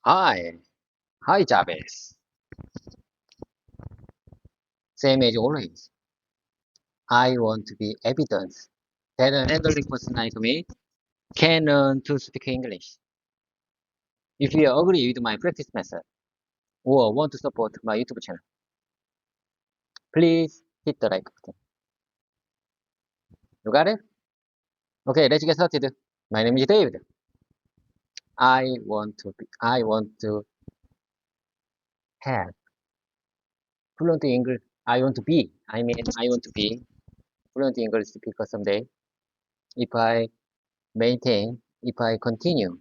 Hi, hi Jabez. Same as always. I want to be evidence that an elderly person like me can learn to speak English. If you agree with my practice method or want to support my YouTube channel, please hit the like button. You got it? Okay, let's get started. My name is David. I want to have fluent English. I want to be fluent English speaker someday. If I if I continue,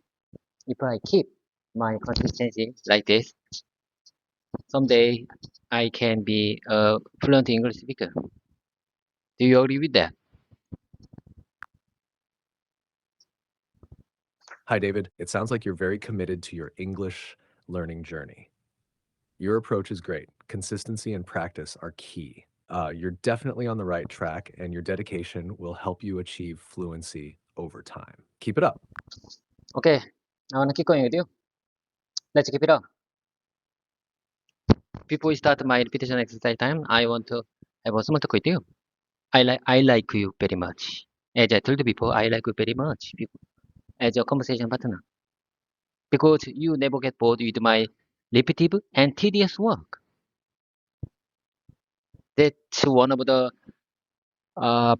if I keep my consistency like this, someday I can be a fluent English speaker. Do you agree with that? Hi, David. It sounds like you're very committed to your English learning journey. Your approach is great. Consistency and practice are key. You're definitely on the right track, and your dedication will help you achieve fluency over time. Keep it up. Okay, I wanna keep going with you. Let's keep it up. Before we start my repetition exercise time, I want to have a small talk with you. I like you very much. As I told you before, I like you very much as a conversation partner because you never get bored with my repetitive and tedious work. That's one of the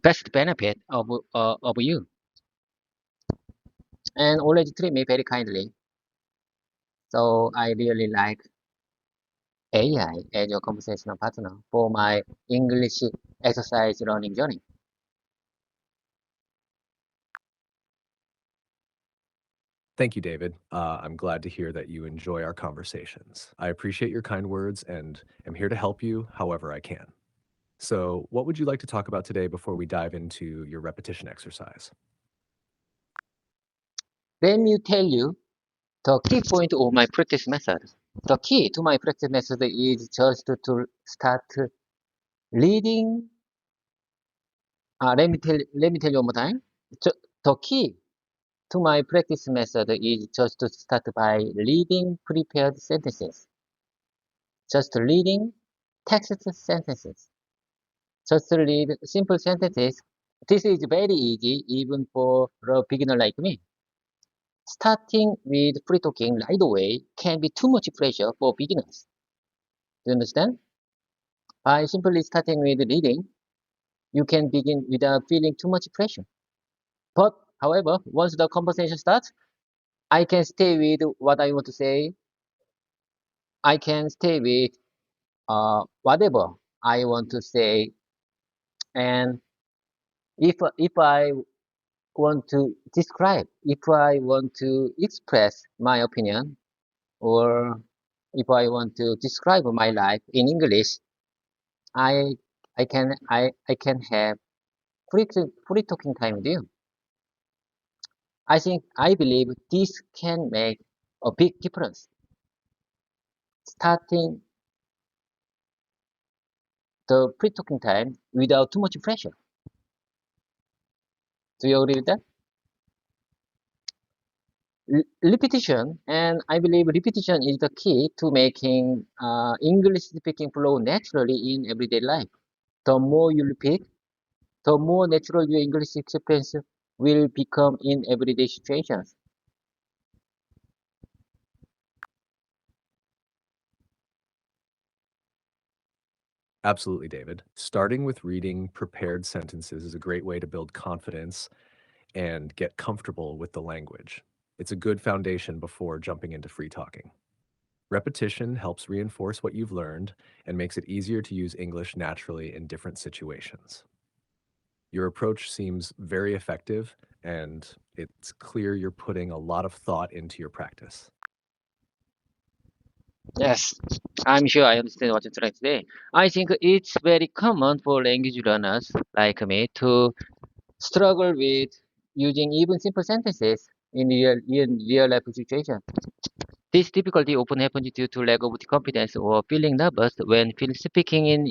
best benefit of you, and always treat me very kindly. So I really like AI as your conversational partner for my English exercise learning journey. Thank you, David. I'm glad to hear that you enjoy our conversations. I appreciate your kind words and am here to help you however I can. So, what would you like to talk about today before we dive into your repetition exercise? Let me tell you the key point of my practice method. The key to my practice method is just to start reading. Let me tell you one more time. The key to my practice method is just to start by reading prepared sentences. Just reading text sentences. Just read simple sentences. This is very easy even for a beginner like me. Starting with free talking right away can be too much pressure for beginners. Do you understand? By simply starting with reading, you can begin without feeling too much pressure. But, however, once the conversation starts, I can stay with what I want to say. I can stay with whatever I want to say. And if I want to describe, if I want to express my opinion, or if I want to describe my life in English, I I can have free talking time with you. I believe this can make a big difference. Starting the free talking time without too much pressure. Do you agree with that? Repetition, and I believe repetition is the key to making English speaking flow naturally in everyday life. The more you repeat, the more natural your English experience will become in everyday situations. Absolutely, David. Starting with reading prepared sentences is a great way to build confidence and get comfortable with the language. It's a good foundation before jumping into free talking. Repetition helps reinforce what you've learned and makes it easier to use English naturally in different situations. Your approach seems very effective, and it's clear you're putting a lot of thought into your practice. Yes, I'm sure I understand what you're trying to say. I think it's very common for language learners like me to struggle with using even simple sentences in real life situations. This difficulty often happens due to lack of confidence or feeling nervous when speaking in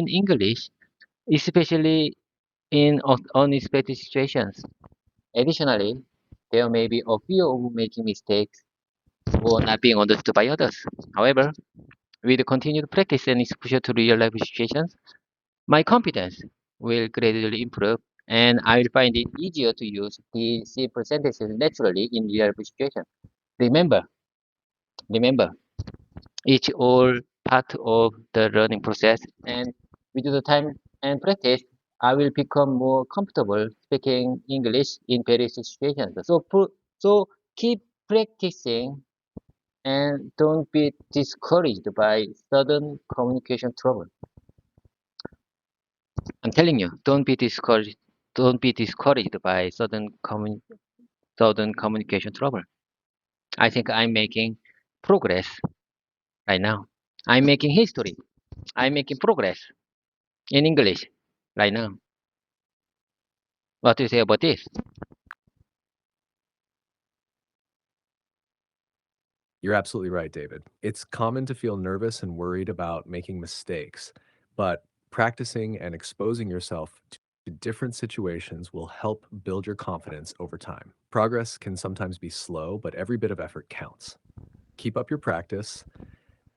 English, especially in unexpected situations. Additionally, there may be a fear of making mistakes or not being understood by others. However, with continued practice and exposure to real-life situations, my confidence will gradually improve, and I will find it easier to use these simple sentences naturally in real-life situations. Remember, remember, it's all part of the learning process, and with the time and practice, I will become more comfortable speaking English in various situations. So keep practicing and don't be discouraged by sudden communication trouble. I'm telling you, don't be discouraged. Don't be discouraged by sudden communication trouble. I think I'm making progress right now. I'm making history. I'm making progress in English right now. What do you say about this? You're absolutely right, David. It's common to feel nervous and worried about making mistakes, but practicing and exposing yourself to different situations will help build your confidence over time. Progress can sometimes be slow, but every bit of effort counts. Keep up your practice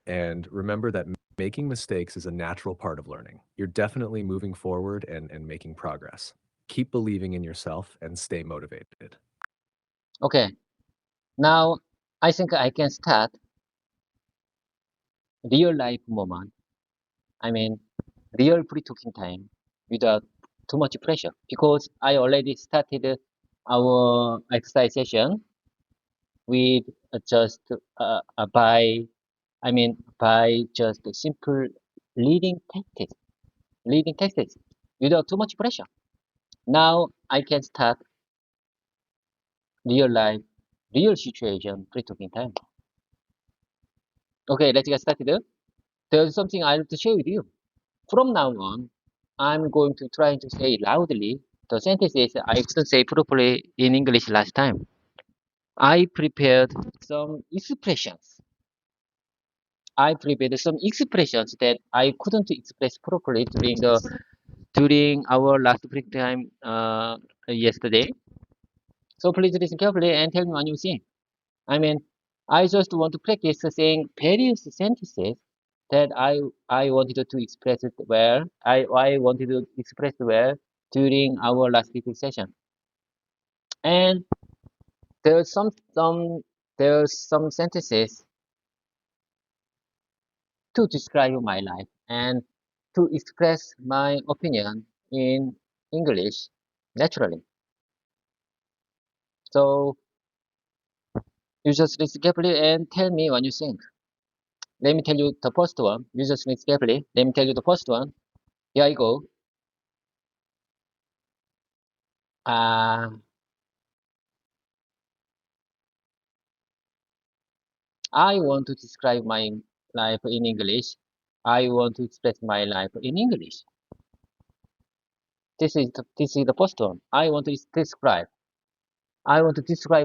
and remember that making mistakes is a natural part of learning. You're definitely moving forward and making progress. Keep believing in yourself and stay motivated. Okay, now I think I can start real life moment. I mean, real free talking time without too much pressure because I already started our exercise session with just by just simple reading texts without too much pressure. Now I can start real life, real situation free talking time. Okay, let's get started. There's something I have to share with you. From now on, I'm going to try to say loudly the sentences I couldn't say properly in English last time. I prepared some expressions. I prepared some expressions that I couldn't express properly during our last break time yesterday. So please listen carefully and tell me what you think. I mean, I just want to practice saying various sentences that I wanted to express it I wanted to express well during our last week's session. And there's some sentences to describe my life and to express my opinion in English naturally. So you just listen carefully and tell me what you think. Let me tell you the first one. You just listen carefully. Let me tell you the first one. Here I go. Uh, I want to describe my life in English. I want to express my life in English. This is the first one. I want to describe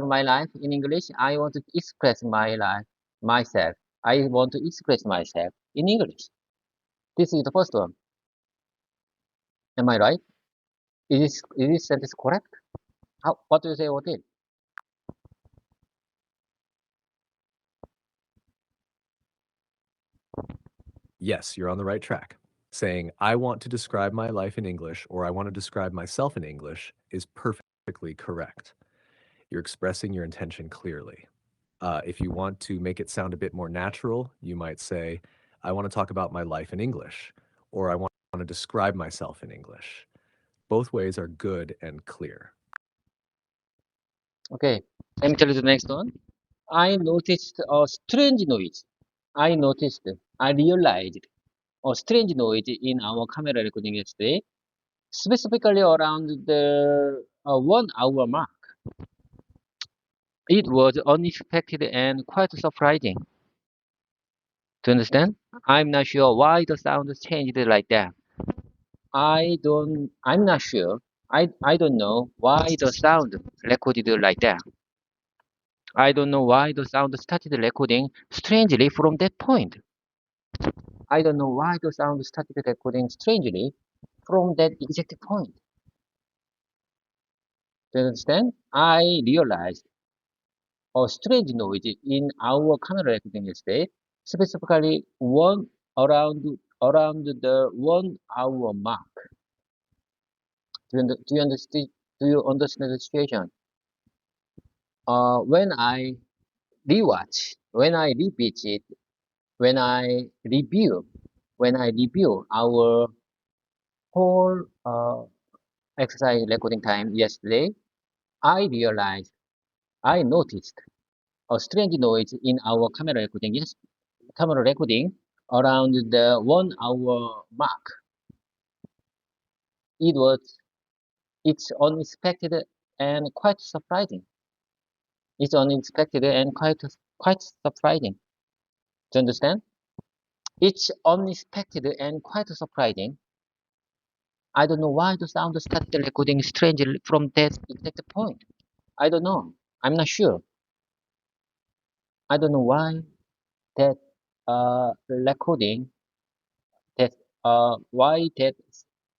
my life in English. I want to express my life myself. I want to express myself in English. This is the first one. Am I right? Is this sentence correct? What do you say about it? Yes, you're on the right track. Saying, I want to describe my life in English or I want to describe myself in English is perfectly correct. You're expressing your intention clearly. If you want to make it sound a bit more natural, you might say, I want to talk about my life in English or I want to describe myself in English. Both ways are good and clear. Okay. Let me tell you the next one. I noticed a strange noise. I realized a strange noise in our camera recording yesterday, specifically around the 1 hour mark. It was unexpected and quite surprising. Do you understand? I'm not sure why the sound changed like that. I'm not sure. I don't know why the sound recorded like that. I don't know why the sound started recording strangely from that point. I don't know why the sound started recording strangely from that exact point. Do you understand? I realized a strange noise in our camera recording yesterday, specifically one around the 1 hour mark. Do you understand? Do you understand the situation? When I rewatch, when I revisit, when I review, when I review our whole exercise recording time yesterday, I realized, I noticed a strange noise in our camera recording. Yes, camera recording around the 1 hour mark. It's unexpected and quite surprising. It's unexpected and quite surprising. Do you understand? It's unexpected and quite surprising. I don't know why the sound started recording strangely from that exact point. I don't know. I'm not sure. I don't know why that recording that why that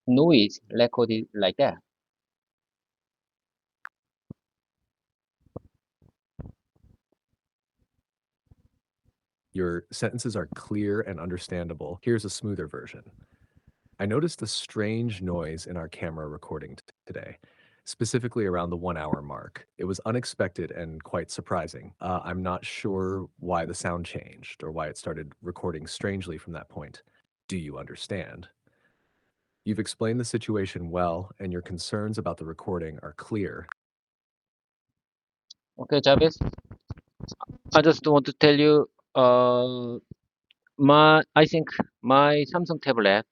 noise recorded like that. Your sentences are clear and understandable. Here's a smoother version. I noticed a strange noise in our camera recording today, specifically around the 1 hour mark. It was unexpected and quite surprising. I'm not sure why the sound changed or why it started recording strangely from that point. Do you understand? You've explained the situation well, and your concerns about the recording are clear. Okay, Jarvis. I just want to tell you, I think my Samsung tablet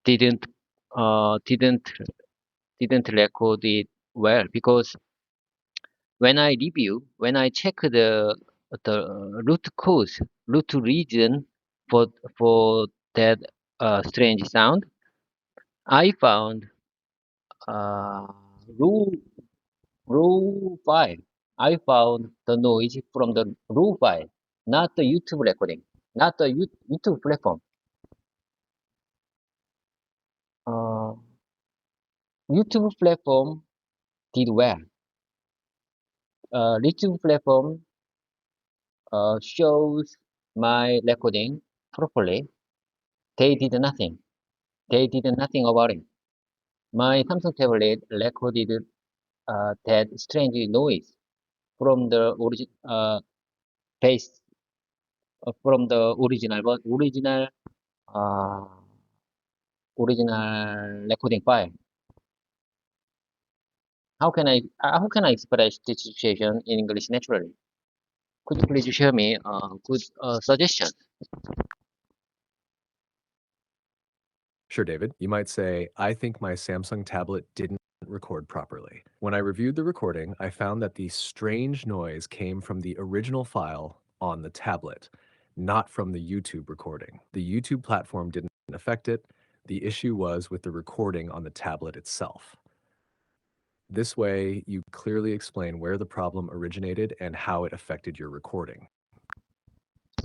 didn't uh didn't didn't record it well because when I check the root cause, root region for for that strange sound, I found uh raw raw file. I found the noise from the raw file, not the YouTube recording, not the YouTube platform. Uh, YouTube platform did well. YouTube platform shows my recording properly. They did nothing. They did nothing about it. My Samsung tablet recorded that strange noise from the base from the uh, original recording file. How can I express this situation in English naturally? Could you please share me a good suggestion? Sure, David. You might say, I think my Samsung tablet didn't record properly. When I reviewed the recording, I found that the strange noise came from the original file on the tablet, not from the YouTube recording. The YouTube platform didn't affect it. The issue was with the recording on the tablet itself. This way, you clearly explain where the problem originated and how it affected your recording.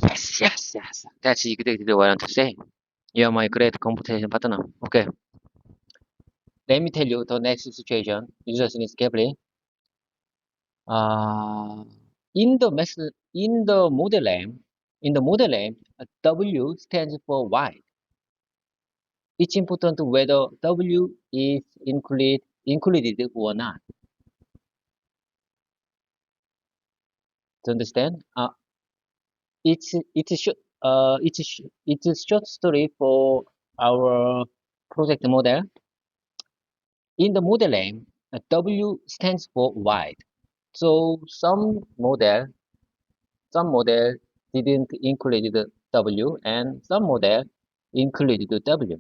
Yes, yes, yes. That's exactly what I want to say. You are my great competition partner. Okay. Let me tell you the next situation. You just listen carefully. Uh, in the model name, W stands for wide. It's important whether W is included or not. To understand? It's a short it's a short story for our project model. In the model name, W stands for wide. So some model didn't include the W and some model included the W.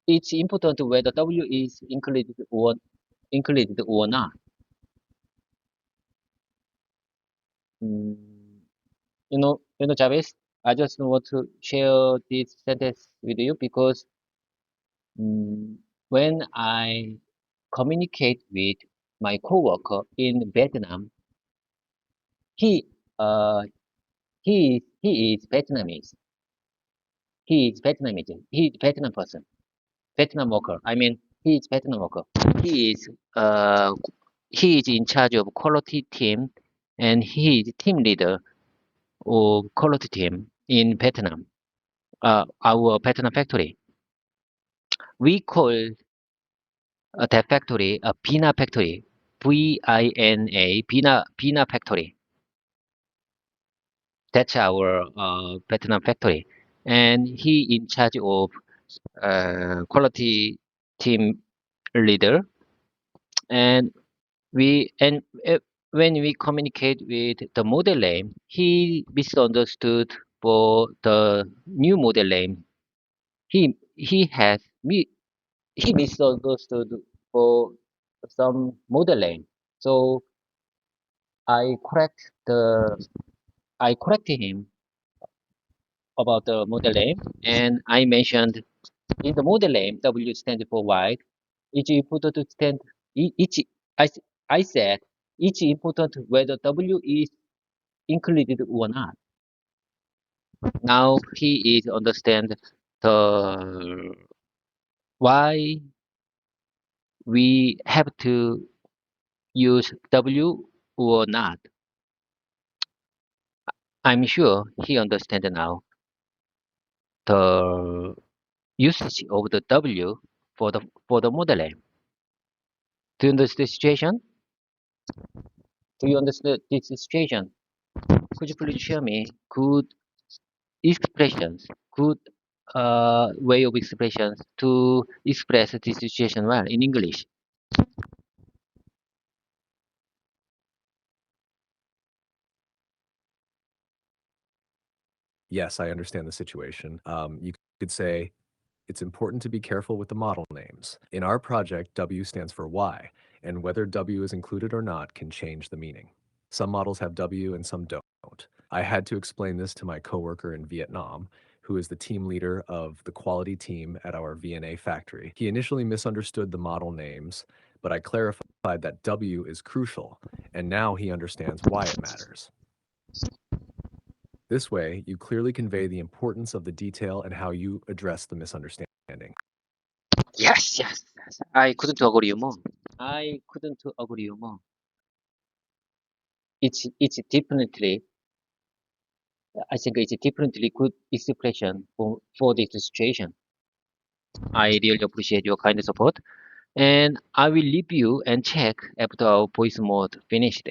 It's important whether W is included or not. Mm, Jarvis, I just want to share this sentence with you because when I communicate with my coworker in Vietnam, he uh he is Vietnamese. He is Vietnamese. He is Vietnam person. Vietnam worker. I mean, he is Vietnam worker. He is uh he is in charge of quality team and he is team leader of quality team in Vietnam, our Vietnam factory. We call that factory a Vina factory, Vina, Vina factory. That's our Vietnam factory, and he in charge of quality team leader. And when we communicate with the model name, he misunderstood for the new model name. He has he misunderstood for some model name. So I correct the I corrected him about the model name, and I mentioned in the model name W stands for white. It's important to stand each. I I said it's important whether W is included or not. Now he is understand the why we have to use W or not. I'm sure he understands now the usage of the W for the model name. Do you understand the situation? Do you understand this situation? Could you please share me good expressions, good way of expressions to express this situation well in English? Yes, I understand the situation. You could say, it's important to be careful with the model names. In our project, W stands for Y, and whether W is included or not can change the meaning. Some models have W and some don't. I had to explain this to my coworker in Vietnam, who is the team leader of the quality team at our VNA factory. He initially misunderstood the model names, but I clarified that W is crucial, and now he understands why it matters. This way, you clearly convey the importance of the detail and how you address the misunderstanding. Yes, yes, yes. I couldn't agree more. I couldn't agree more. It's definitely I think it's definitely good expression for this situation. I really appreciate your kind support, and I will leave you and check after our voice mode finished.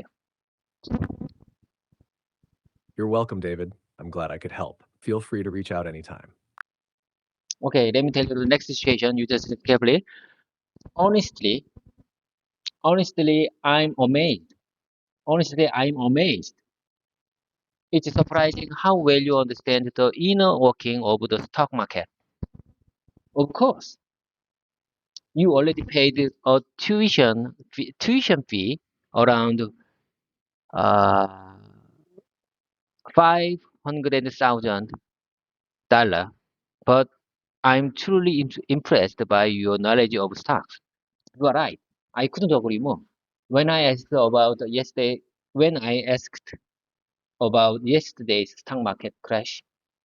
You're welcome, David. I'm glad I could help. Feel free to reach out anytime. Okay, let me tell you the next situation. You just listen carefully. Honestly, honestly, I'm amazed. Honestly, I'm amazed. It's surprising how well you understand the inner working of the stock market. Of course, you already paid a tuition fee around uh, $500,000, but I'm truly impressed by your knowledge of stocks. You are right. I couldn't agree more. When I asked about yesterday, when I asked about yesterday's stock market crash,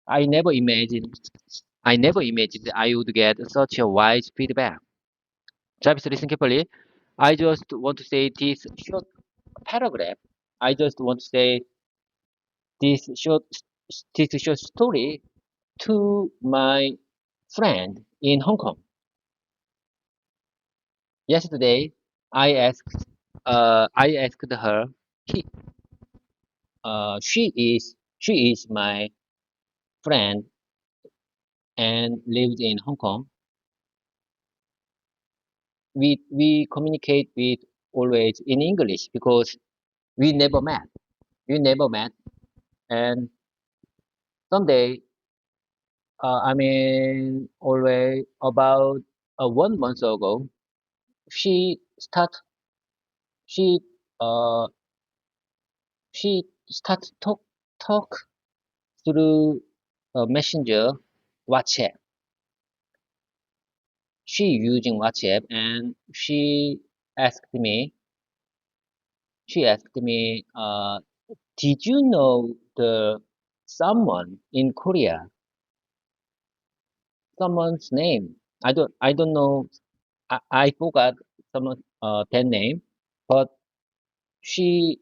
I never imagined, I never imagined I would get such a wise feedback. Travis, listen carefully. I just want to say this short paragraph. I just want to say this short, this short story to my friend in Hong Kong. Yesterday, I asked, I asked her. He, she is my friend and lived in Hong Kong. We communicate with always in English because we never met. We never met, and someday, I mean, always about 1 month ago, she start she uh she start talk through messenger WhatsApp. She using WhatsApp and asked me she asked me, did you know the someone in Korea? Someone's name. I don't know. I forgot someone that name, but she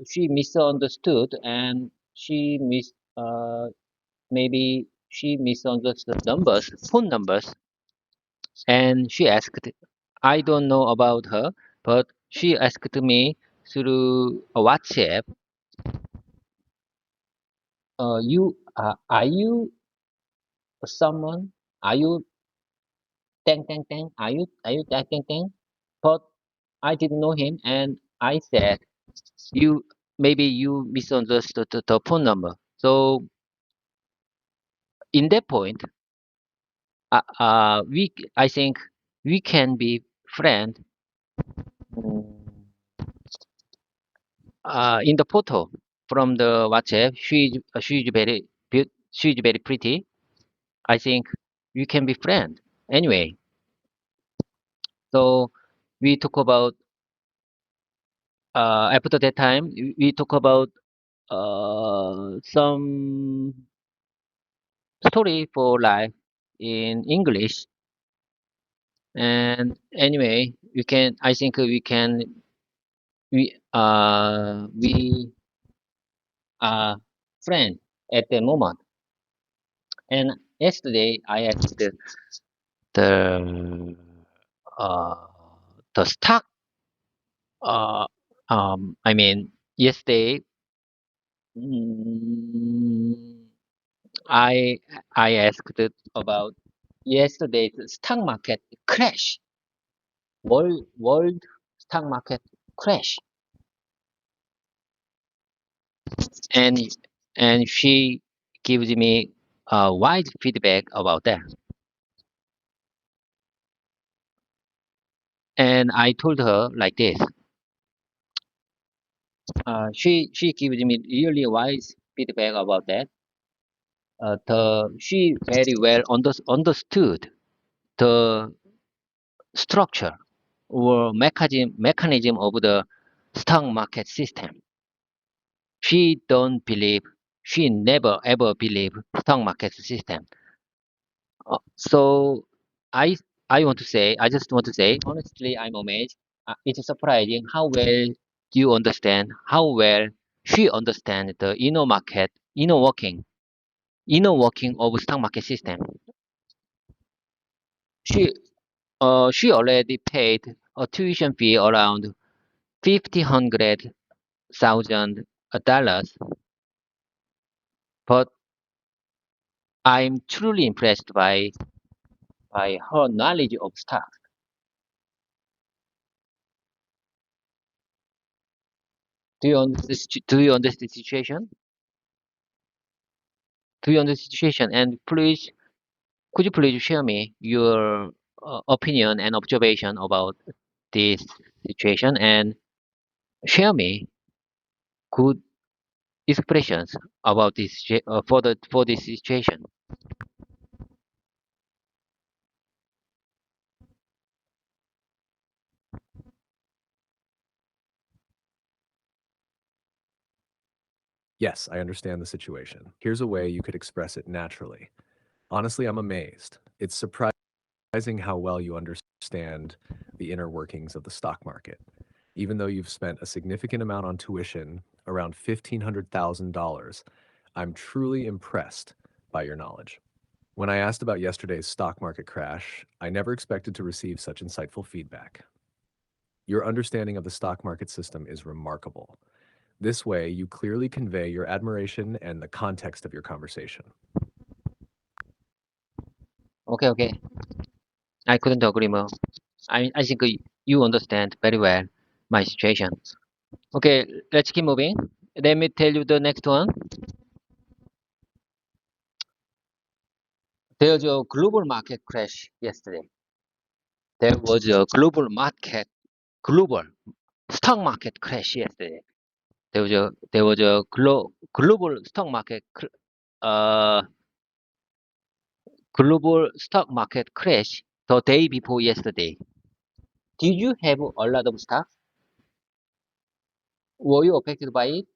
she misunderstood and maybe she misunderstood phone numbers, and she asked, I don't know about her, but she asked me through a WhatsApp, are you someone? Are you Tang Tang Tang? Are you Tang Tang Tang? But I didn't know him, and I said, you maybe you misunderstood the phone number. So in that point, I think we can be friend in the photo from the WhatsApp. She's very pretty. I think we can be friend. Anyway, so we talk about after that time we talk about some story for life in English. And anyway, we can. I think we can. We are friends at the moment. And yesterday I asked the uh, the stock. I mean, yesterday mm, I I asked about yesterday's stock market crash. World stock market crash, and she gives me wide feedback about that. And I told her like this. She gives me really wise feedback about that. She very well understood the structure or mechanism of the stock market system. She don't believe. She never ever believe stock market system. So I I just want to say honestly, I'm amazed. It's surprising how well you understand, how well she understands the inner working of stock market system. She she already paid a tuition fee around 50,000 dollars, but I'm truly impressed by her knowledge of stocks. Do you understand the situation? Do you understand the situation? And please, could you please share me your opinion and observation about this situation, and share me good expressions about for this situation. Yes, I understand the situation. Here's a way you could express it naturally. Honestly, I'm amazed. It's surprising how well you understand the inner workings of the stock market. Even though you've spent a significant amount on tuition, around $1,500,000, I'm truly impressed by your knowledge. When I asked about yesterday's stock market crash, I never expected to receive such insightful feedback. Your understanding of the stock market system is remarkable. This way, you clearly convey your admiration and the context of your conversation. Okay, okay. I couldn't agree more. I think you understand very well my situation. Okay, let's keep moving. Let me tell you the next one. There's a global market crash yesterday. There was a global stock market crash yesterday. There was a global stock market uh global stock market crash the day before yesterday. Did you have a lot of stocks? Were you affected by it?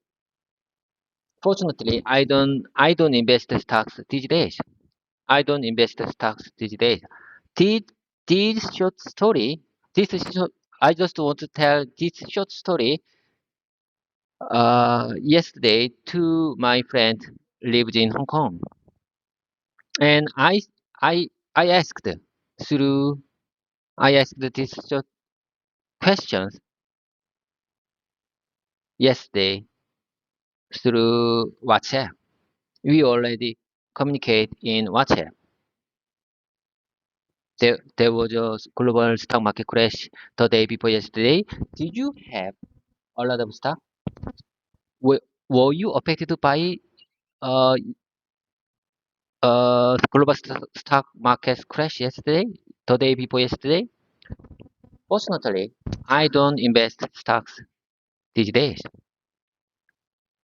Fortunately, I don't invest in stocks these days. I don't invest in stocks these days. Did this short story, this is short, I just want to tell this short story Yesterday, two my friends lived in Hong Kong, and I, I asked through, I asked these questions yesterday through WhatsApp. We already communicate in WhatsApp. There was a global stock market crash the day before yesterday. Did you have a lot of stock? Were, were you affected by uh, global stock market crash yesterday, the day before yesterday? Fortunately, I don't invest stocks these days.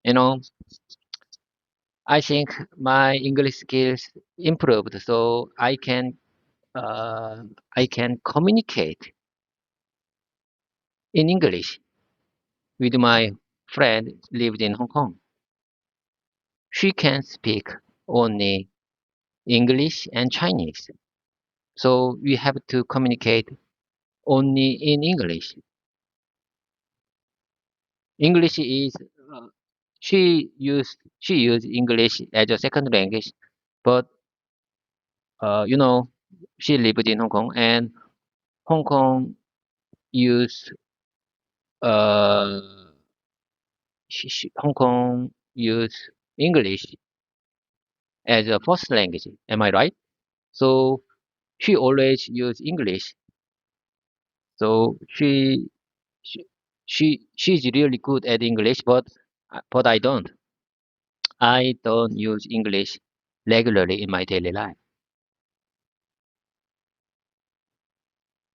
You know, I think my English skills improved, so uh, I can communicate in English with my friend lived in Hong Kong. She can speak only English and Chinese, so we have to communicate only in English. English is she used English as a second language, but you know she lived in Hong Kong and Hong Kong use uh Hong Kong use English as a first language. Am I right? So she always use English. So she she's really good at English, but I don't. I don't use English regularly in my daily life.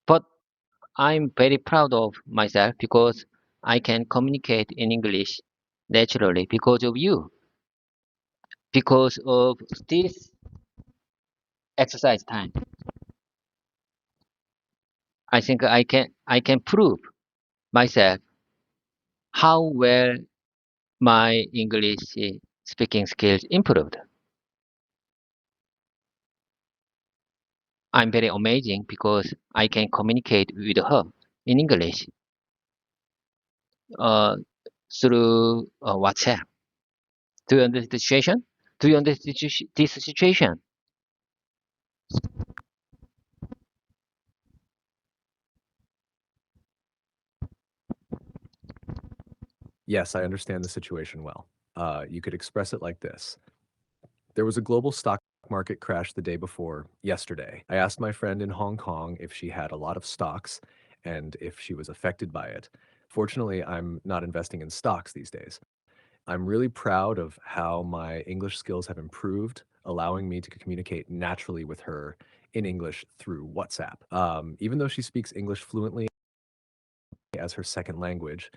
But I'm very proud of myself because I can communicate in English naturally because of you, because of this exercise time. I think I can prove myself how well my English speaking skills improved. I'm very amazing because I can communicate with her in English uh, through WhatsApp. Do you understand the situation? Do you understand this situation? Yes, I understand the situation well. You could express it like this. There was a global stock market crash the day before yesterday. I asked my friend in Hong Kong if she had a lot of stocks and if she was affected by it. Fortunately, I'm not investing in stocks these days. I'm really proud of how my English skills have improved, allowing me to communicate naturally with her in English through WhatsApp. Even though she speaks English fluently as her second language,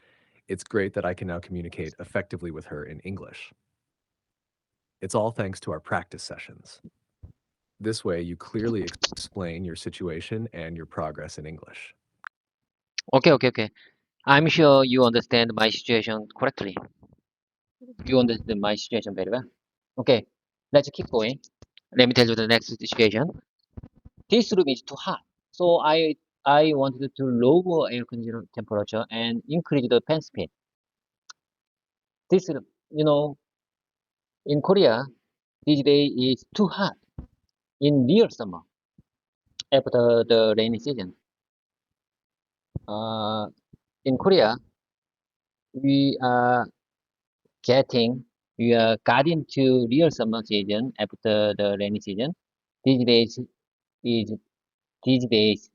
it's great that I can now communicate effectively with her in English. It's all thanks to our practice sessions. This way, you clearly explain your situation and your progress in English. Okay, okay, okay. I'm sure you understand my situation correctly. You understand my situation very well. Okay, let's keep going. Let me tell you the next situation. This room is too hot, so I wanted to lower air conditioner temperature and increase the fan speed. This room, in Korea, this day is too hot in real summer after the rainy season. Uh, in Korea, we are getting we are got into real summer season after the rainy season. These days is these days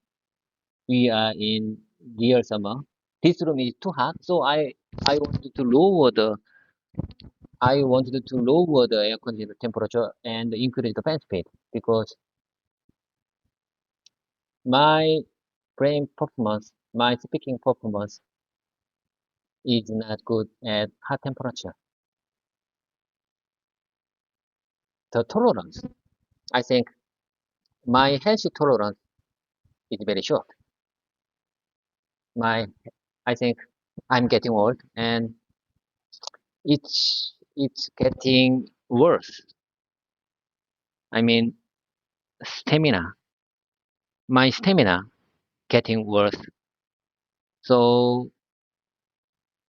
we are in real summer. This room is too hot, so I wanted to lower the air conditioner temperature and increase the fan speed because my my speaking performance is not good at hot temperature. The tolerance, I think my healthy tolerance is very short. My, I think I'm getting old and it's getting worse. I mean, stamina, my stamina getting worse. So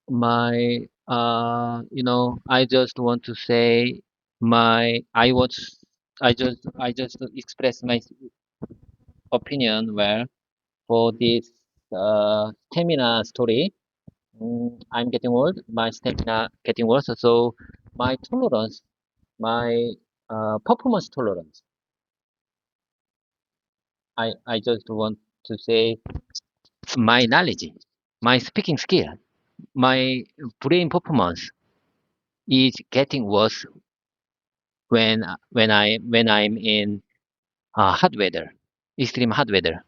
my I just want to say I just express my opinion well for this stamina story. I'm getting old, my stamina getting worse, so my tolerance, my performance tolerance, I just want to say my knowledge, my speaking skill, my brain performance is getting worse when I'm in hot weather, extreme hot weather.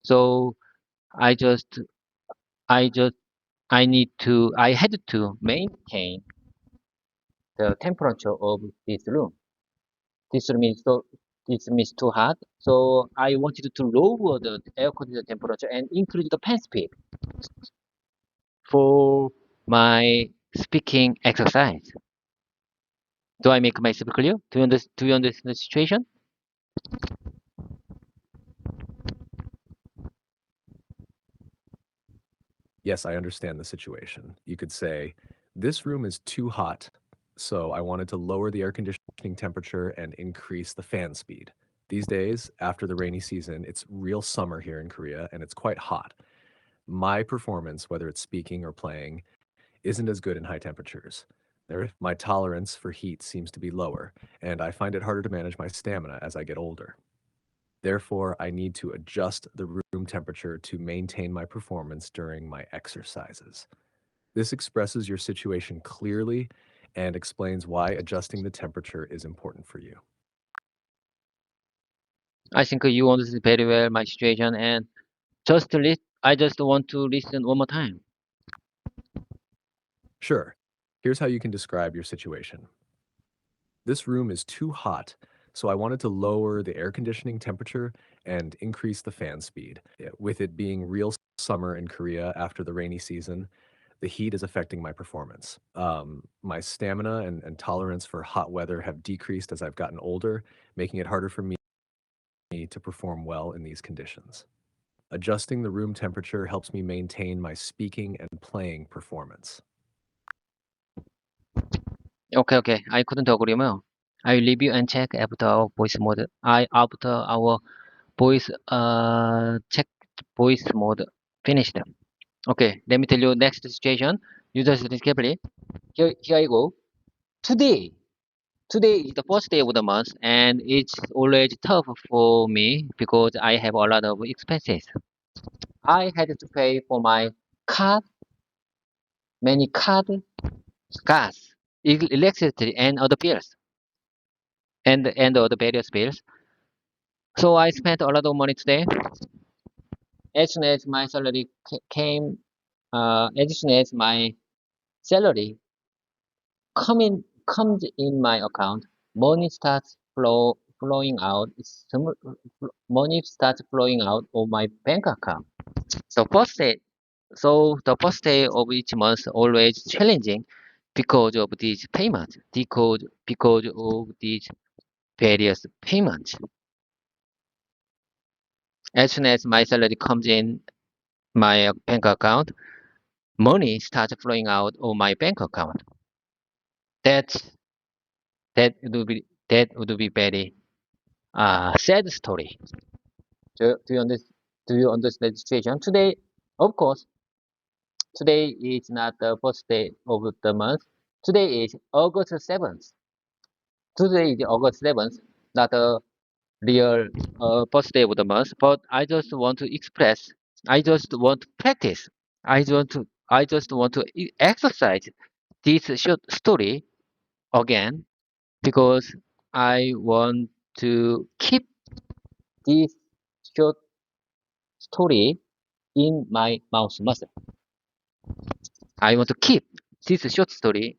So I just I just I had to maintain the temperature of this room. This room is so this room is too hot, so I wanted to lower the air conditioner temperature and increase the fan speed for my speaking exercise. Do I make myself clear? Do you understand the situation? Yes, I understand the situation. You could say, this room is too hot, so I wanted to lower the air conditioning temperature and increase the fan speed. These days, after the rainy season, it's real summer here in Korea and it's quite hot. My performance, whether it's speaking or playing, isn't as good in high temperatures. My tolerance for heat seems to be lower, and I find it harder to manage my stamina as I get older. Therefore, I need to adjust the room temperature to maintain my performance during my exercises. This expresses your situation clearly and explains why adjusting the temperature is important for you. I think you understand very well my situation, and I just want to listen one more time. Sure, here's how you can describe your situation. This room is too hot, so I wanted to lower the air conditioning temperature and increase the fan speed. With it being real summer in Korea after the rainy season, the heat is affecting my performance. My stamina and tolerance for hot weather have decreased as I've gotten older, making it harder for me to perform well in these conditions. Adjusting the room temperature helps me maintain my speaking and playing performance. Okay, okay. I couldn't agree more. I will review and check after our voice mode. After our check voice mode finished. Okay, let me tell you next situation. You just listen carefully. Here I go. Today, today is the first day of the month, and it's always tough for me because I have a lot of expenses. I had to pay for my card, many card, gas, electricity, and other bills, and other various bills. So I spent a lot of money today. As soon as my salary came, as soon as my salary comes in my account, money starts flowing out. Money starts flowing out of my bank account. So first day, so the first day of each month always challenging because of these payments, because of these various payments. As soon as my salary comes in my bank account, money starts flowing out of my bank account. That's that would be very sad story. Do you understand? Do you understand the situation? Today, of course, today is not the first day of the month. Today is August 7th. Today is August 7th, not the real first day of the month. But I just want to practice. I just want to exercise this short story again because I want to keep this short story in my mouse muscle. I want to keep this short story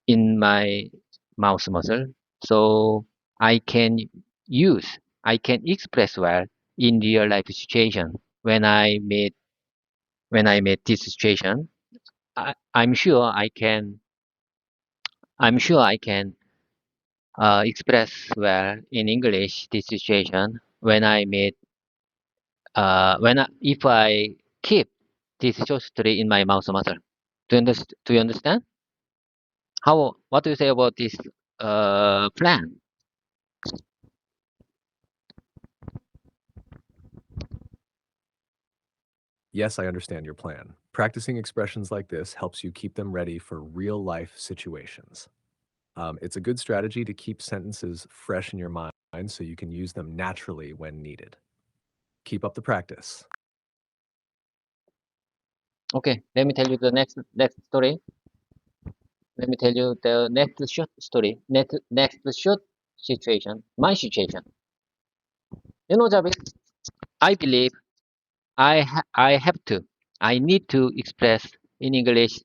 in my mouse muscle so I can use, I can express well in real life situation when I meet this situation. I'm sure I can express well in English this situation when I meet if I keep this short story in my mouse muscle. Do you understand? What do you say about this plan? Yes, I understand your plan. Practicing expressions like this helps you keep them ready for real life situations. It's a good strategy to keep sentences fresh in your mind so you can use them naturally when needed. Keep up the practice. Okay, let me tell you the next story. Let me tell you the next short story. Next short situation. My situation. You know, Javi, I believe I have to. I need to express in English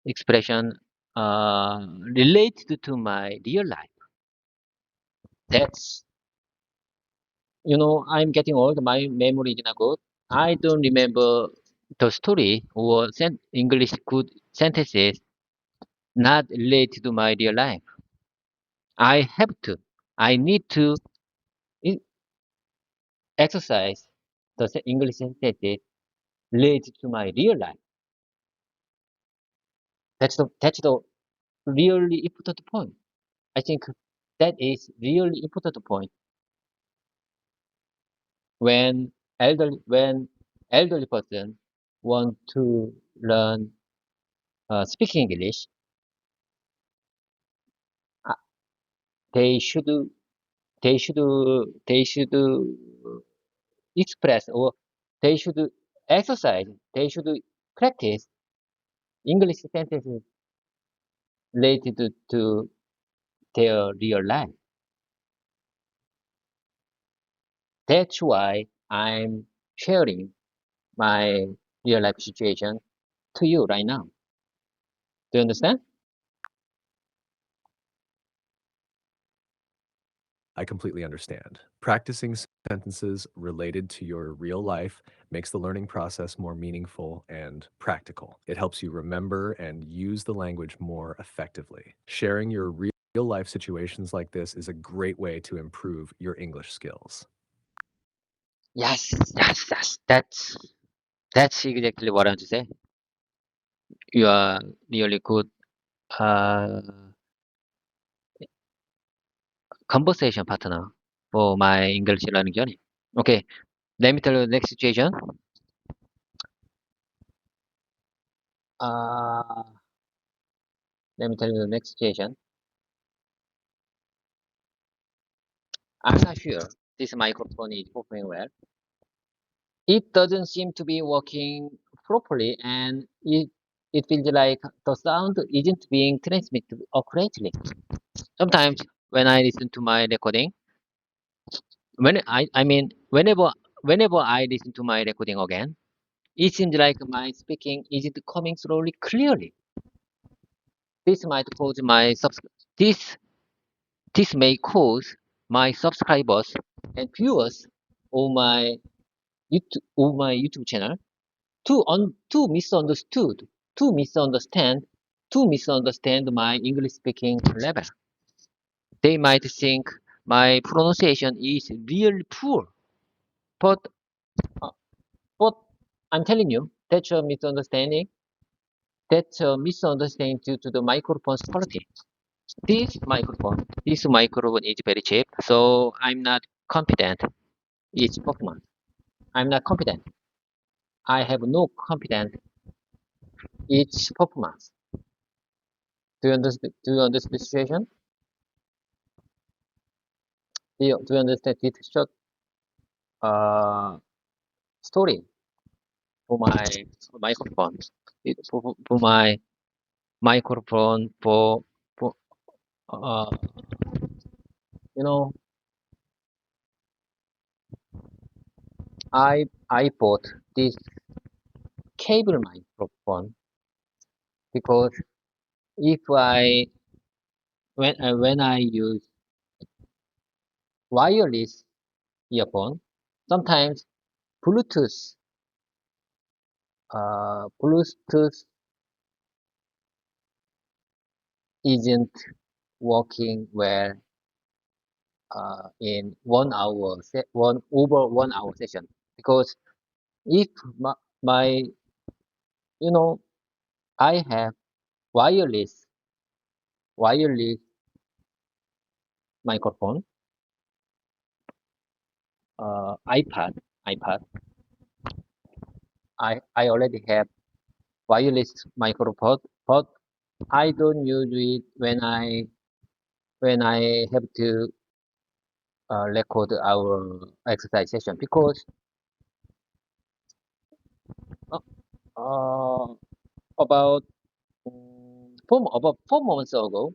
expression related to my real life. That's I'm getting old. My memory is not good. I don't remember the story or English good sentences not related to my real life. I have to. I need to e- exercise the English sentences related to my real life. That's the really important point. I think that is really important point when elderly person want to learn speaking English. uh, they should they should express or they should exercise. They should practice English sentences related to their real life. That's why I'm sharing my real life situation to you right now. Do you understand? I completely understand. Practicing sentences related to your real life makes the learning process more meaningful and practical. It helps you remember and use the language more effectively. Sharing your real life situations like this is a great way to improve your English skills. Yes, yes, yes. That's exactly what I want to say. You are really good uh, conversation partner for my English learning journey. Okay, let me tell you the next situation. Uh, Let me tell you the next situation. I'm not sure this microphone is working well. It doesn't seem to be working properly, and it feels like the sound isn't being transmitted accurately. Sometimes when I listen to my recording, whenever I listen to my recording again, it seems like my speaking isn't coming slowly clearly. This might cause my subs this this may cause my subscribers and viewers of my YouTube channel to misunderstood to misunderstand to misunderstand my English speaking level. They might think my pronunciation is really poor, but uh, but I'm telling you that's a misunderstanding. That's a misunderstanding due to the microphone's quality. This microphone is very cheap, so I'm not confident its performance. I'm not confident. I have no confidence its performance. Do you understand the situation? Do you understand this short uh, story for my microphone? For my microphone for uh, you know I bought this cable microphone because if I when I use wireless earphone, sometimes Bluetooth Bluetooth isn't working well in 1 hour one over 1 hour session because if my you know I have wireless microphone, iPad. I already have wireless microphone, but I don't use it when I have to record our exercise session because uh, uh, about about 4 months ago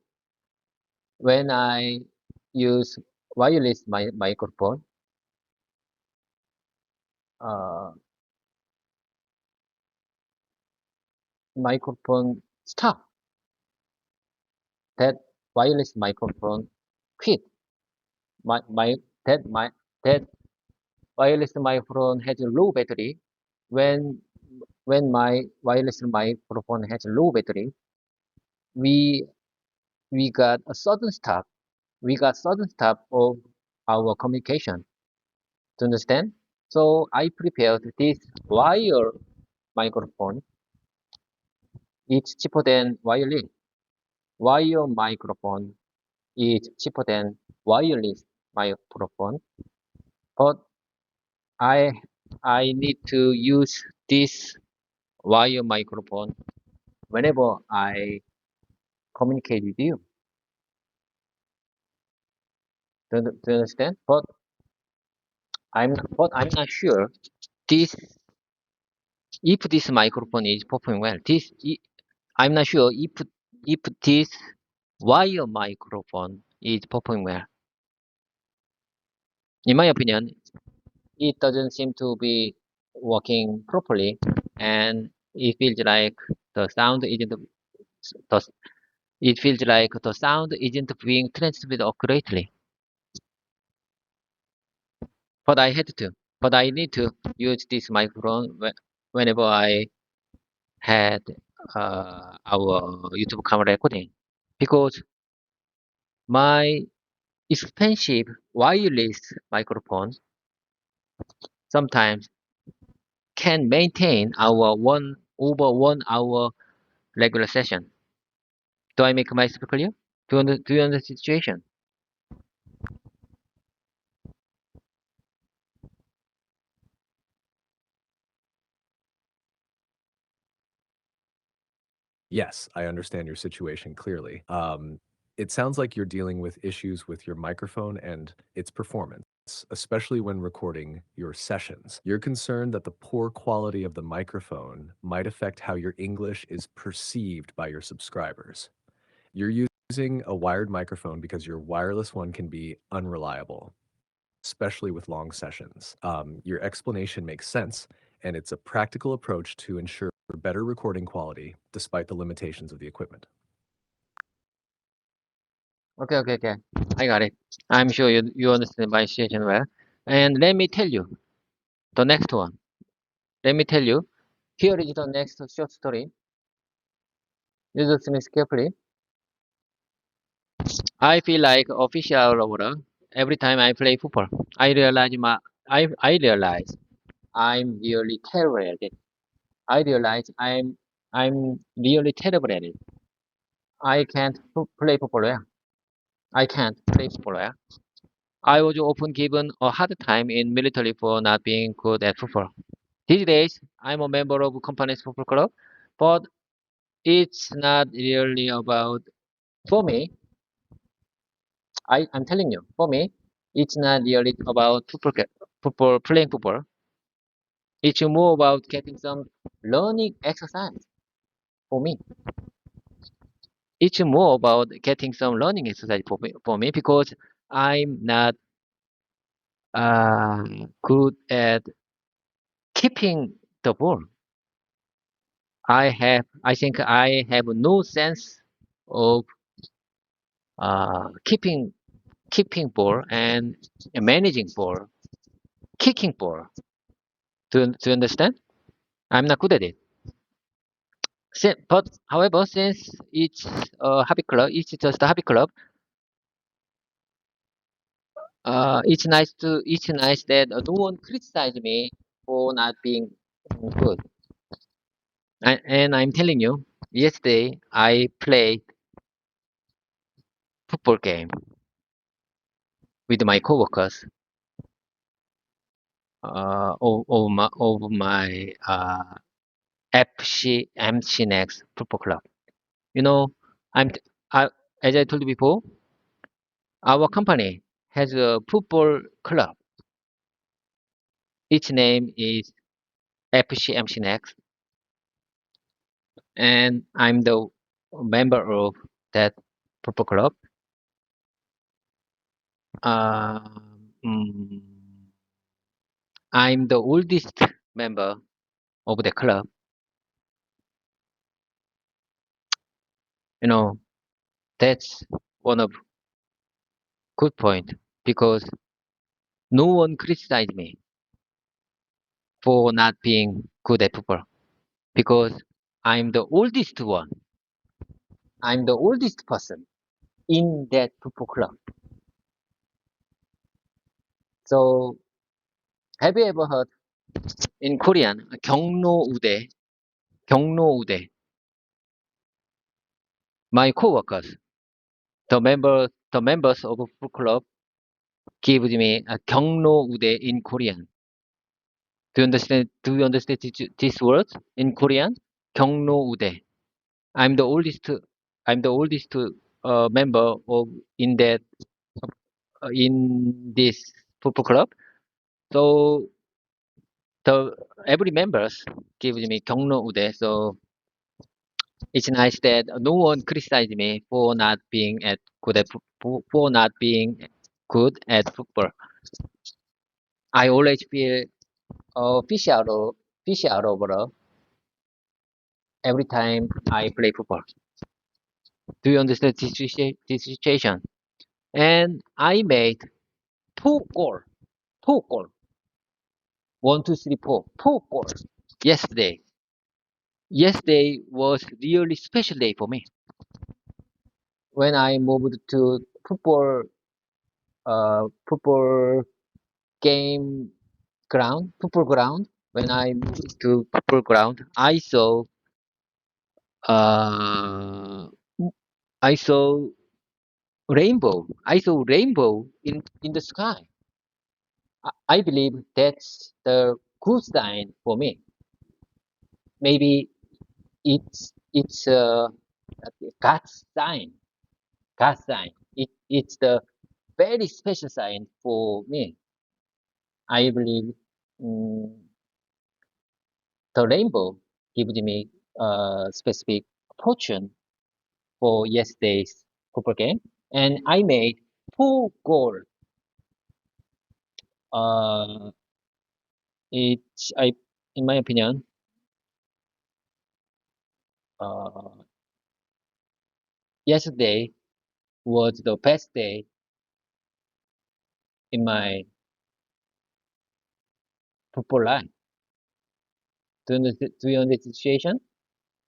when I use wireless microphone, uh, microphone stop. That wireless microphone quit. My that my that wireless microphone has a low battery. When my wireless microphone has low battery, we we got a sudden stop. We got sudden stop of our communication. To understand? So I prepared this wire microphone. It's cheaper than wireless. Wire microphone is cheaper than wireless microphone, but I I need to use this wire microphone whenever I communicate with you. Do you understand? I'm not sure this if this microphone is performing well. I'm not sure if this wire microphone is performing well. In my opinion, it doesn't seem to be working properly, and it feels like the sound isn't the, it feels like the sound isn't being transmitted accurately. But I had to. But I need to use this microphone whenever I had our YouTube camera recording because my expensive wireless microphone sometimes can maintain our 1 hour regular session. Do I make myself clear? Do you understand the situation? Yes, I understand your situation clearly. It sounds like you're dealing with issues with your microphone and its performance, especially when recording your sessions. You're concerned that the poor quality of the microphone might affect how your English is perceived by your subscribers. You're using a wired microphone because your wireless one can be unreliable, especially with long sessions. Your explanation makes sense, and it's a practical approach to ensure better recording quality despite the limitations of the equipment. Okay. I got it. I'm sure you understand my situation well. And let me tell you the next one. Let me tell you. Here is the next short story. You listen carefully. I feel like official roller every time I play football. I realize I'm really terrible at it. I realize I'm really terrible at it. I can't play football well. I can't play football well. I was often given a hard time in military for not being good at football. These days, I'm a member of company's football club, but it's not really about, for me, I'm telling you, for me, it's not really about playing football. It's more about getting some learning exercise for me. It's more about getting some learning exercise for me because I'm not good at keeping the ball. I think I have no sense of keeping ball and managing ball, kicking ball. Do you understand? I'm not good at it. But however, since it's a hobby club, it's just a hobby club. It's nice that no one criticized me for not being good. And I'm telling you, yesterday I played football game with my coworkers of my FC Next football club. You know, I'm I, as I told you before, our company has a football club. Its name is FC Next, and I'm the member of that football club. Mm, I'm the oldest member of the club. You know, that's one of good point because no one criticized me for not being good at football because I'm the oldest one. I'm the oldest person in that football club. So have you ever heard in Korean 경로우대? 경로우대. My coworkers, the members of football club gives me a 경로우대 in Korean. Do you understand? Do you understand this word in Korean? 경로우대. I'm the oldest. I'm the oldest member of in that in this football club. So the every members gives me 경로우대. So it's nice that no one criticized me for not being at good at for not being good at football. I always feel fish out of water every time I play football. Do you understand this situation? And I made four goal, four goal, one, two, three, four goals yesterday. Yesterday was really special day for me. When I moved to football game football ground. When I moved to football ground, uh, I saw rainbow. I saw rainbow in the sky. I believe that's the good sign for me. Maybe it's God's sign. God's sign. It's the very special sign for me. I believe mm, the rainbow gives me a specific fortune for yesterday's football game, and I made four goals. Uh, in my opinion, uh, yesterday was the best day in my football life. Do you understand the situation?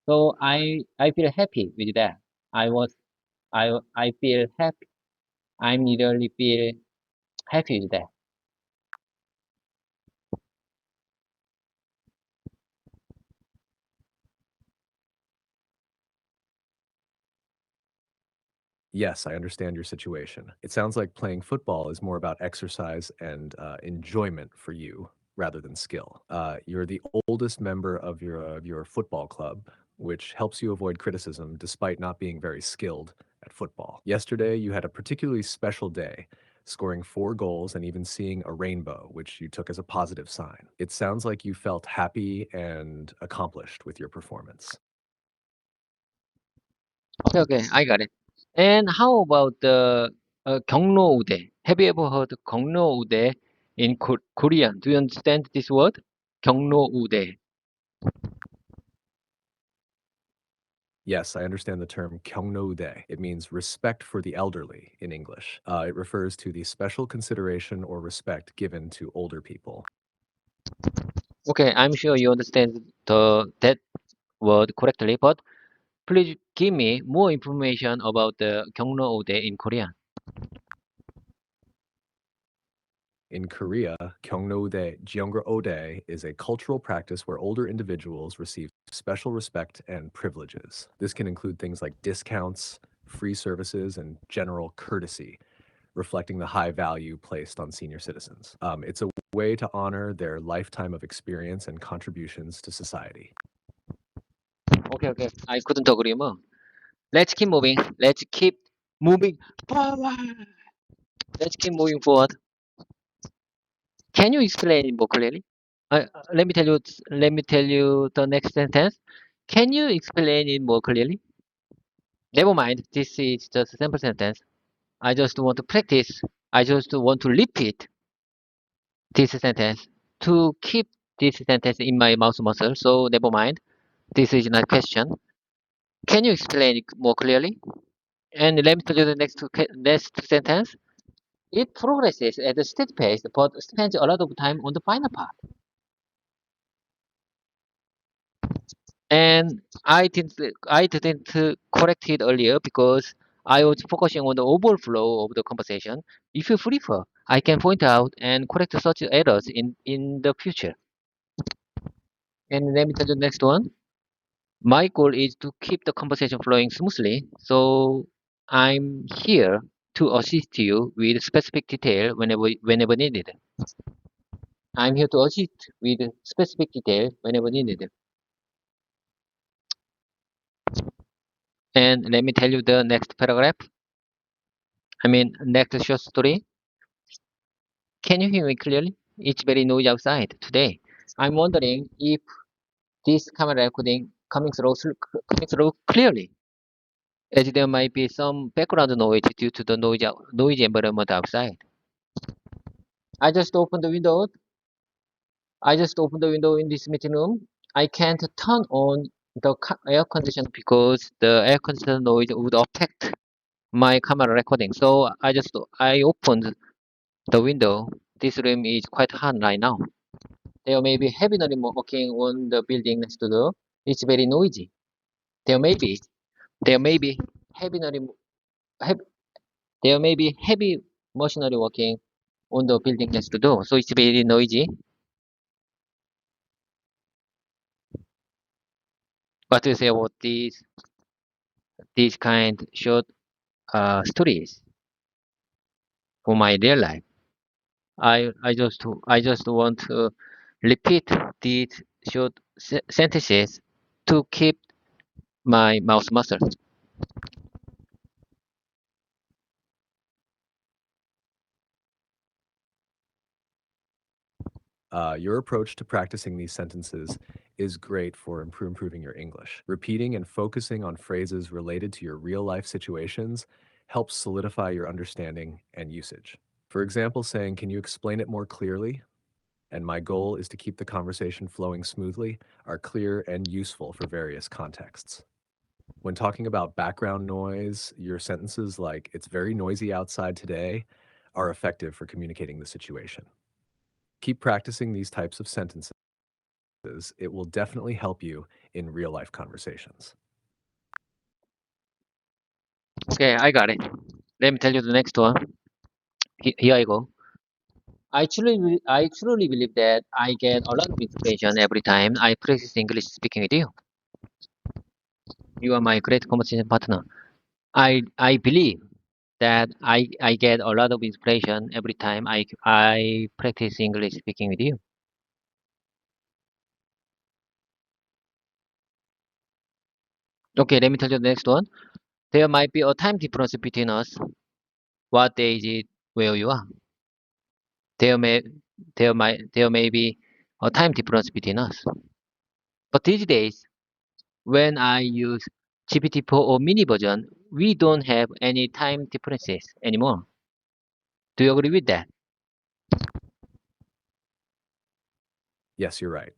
So I feel happy with that. I feel happy. I'm really feel happy with that. Yes, I understand your situation. It sounds like playing football is more about exercise and enjoyment for you rather than skill. You're the oldest member of your football club, which helps you avoid criticism despite not being very skilled at football. Yesterday, you had a particularly special day, scoring 4 goals and even seeing a rainbow, which you took as a positive sign. It sounds like you felt happy and accomplished with your performance. Okay, okay, I got it. And how about the 경로우대? Have you ever heard 경로우대 in Korean? Do you understand this word? 경로우대. Yes, I understand the term 경로우대. It means respect for the elderly in English. It refers to the special consideration or respect given to older people. Okay, I'm sure you understand that word correctly, but please give me more information about the 경로우대 in Korean. In Korea, Gyeongno-ode, Jeongeode is a cultural practice where older individuals receive special respect and privileges. This can include things like discounts, free services, and general courtesy, reflecting the high value placed on senior citizens. It's a way to honor their lifetime of experience and contributions to society. Okay, okay. I couldn't agree more. Let's keep moving. Let's keep moving forward. Let's keep moving forward. Can you explain it more clearly? Let me tell you. Let me tell you the next sentence. Can you explain it more clearly? Never mind. This is just a simple sentence. I just want to practice. I just want to repeat this sentence to keep this sentence in my mouth muscle. So never mind. This is not a question. Can you explain it more clearly? And let me tell you the next sentence. It progresses at a steady pace, but spends a lot of time on the final part. And I didn't correct it earlier because I was focusing on the overall flow of the conversation. If you prefer, I can point out and correct such errors in the future. And let me tell you the next one. My goal is to keep the conversation flowing smoothly, so I'm here to assist you with specific detail whenever needed. I'm here to assist with specific detail whenever needed. And let me tell you the next paragraph. Next short story. Can you hear me clearly? It's very noisy outside today. I'm wondering if this camera recording coming through clearly, as there might be some background noise due to the noisy environment outside. I just opened the window. I just opened the window in this meeting room. I can't turn on the air conditioner because the air conditioner noise would affect my camera recording. So I opened the window. This room is quite hot right now. There may be heavy machinery working on the building next door. It's very noisy. There may be there may be heavy machinery heavy, there may be heavy machinery working on the building next door. So it's very noisy. What do you say about these kind short stories for my real life? I just want to repeat these short sentences to keep my mouth muscle. Your approach to practicing these sentences is great for improving your English. Repeating and focusing on phrases related to your real life situations helps solidify your understanding and usage. For example, saying, "Can you explain it more clearly?" and "My goal is to keep the conversation flowing smoothly" are clear and useful for various contexts. When talking about background noise, your sentences like, "It's very noisy outside today" are effective for communicating the situation. Keep practicing these types of sentences. It will definitely help you in real life conversations. Okay, I got it. Let me tell you the next one. Here I go. I truly believe that I get a lot of inspiration every time I practice English speaking with you. You are my great conversation partner. I believe that I get a lot of inspiration every time I practice English speaking with you. Okay, let me tell you the next one. There might be a time difference between us. What day is it where you are? There may there may be a time difference between us. But these days, when I use GPT-4 or mini version, we don't have any time differences anymore. Do you agree with that? Yes, you're right.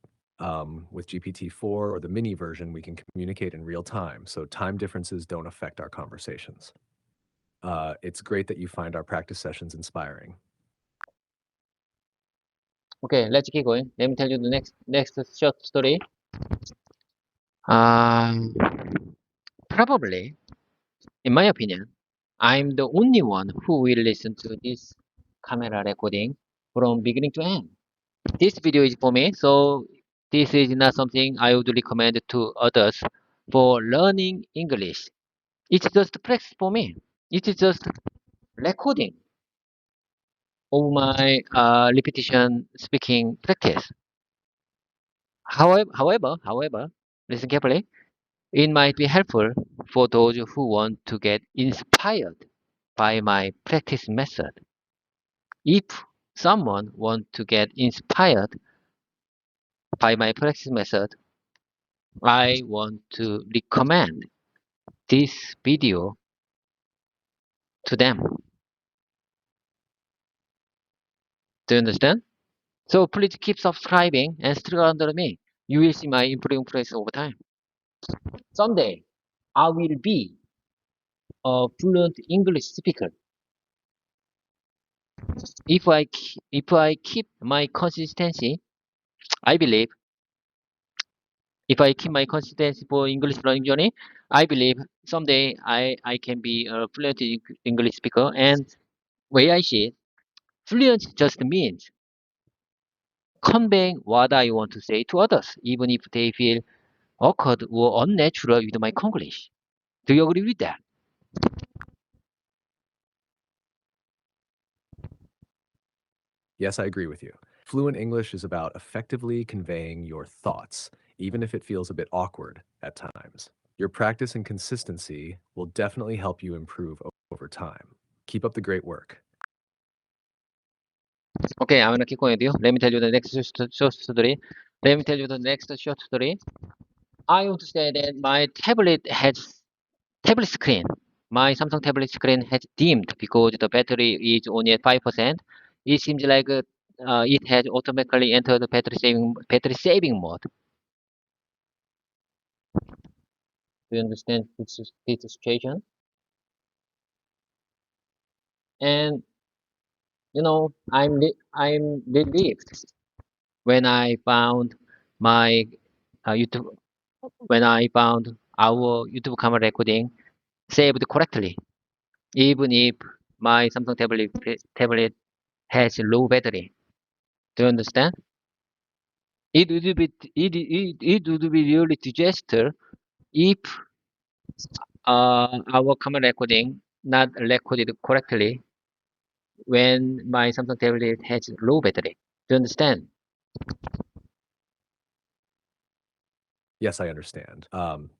With GPT-4 or the mini version, we can communicate in real time, so time differences don't affect our conversations. It's great that you find our practice sessions inspiring. Okay, let's keep going. Let me tell you the next short story. Um, Probably, in my opinion, I'm the only one who will listen to this camera recording from beginning to end. This video is for me, so this is not something I would recommend to others for learning English. It's just practice for me. It is just recording of my repetition speaking practice. However, listen carefully. It might be helpful for those who want to get inspired by my practice method. If someone wants to get inspired by my practice method, I want to recommend this video to them. Do you understand? So please keep subscribing and stick under me. You will see my improving progress over time. Someday, I will be a fluent English speaker if I keep my consistency. I believe if I keep my consistency for English learning journey, I believe someday I can be a fluent English speaker. And way I see it, fluent just means conveying what I want to say to others, even if they feel awkward or unnatural with my Konglish. Do you agree with that? Yes, I agree with you. Fluent English is about effectively conveying your thoughts, even if it feels a bit awkward at times. Your practice and consistency will definitely help you improve over time. Keep up the great work. Okay, I'm gonna keep going with you. Let me tell you the next short story. Let me tell you the next short story. I want to say that my tablet screen. My Samsung tablet screen has dimmed because the battery is only at 5%. It seems like it has automatically entered the battery saving mode. Do you understand this situation? And I'm relieved when I found my YouTube when I found our YouTube camera recording saved correctly, even if my Samsung tablet has low battery. Do you understand? It would be really disaster if our camera recording not recorded correctly when my Samsung tablet has low battery. Do you understand? Yes, I understand.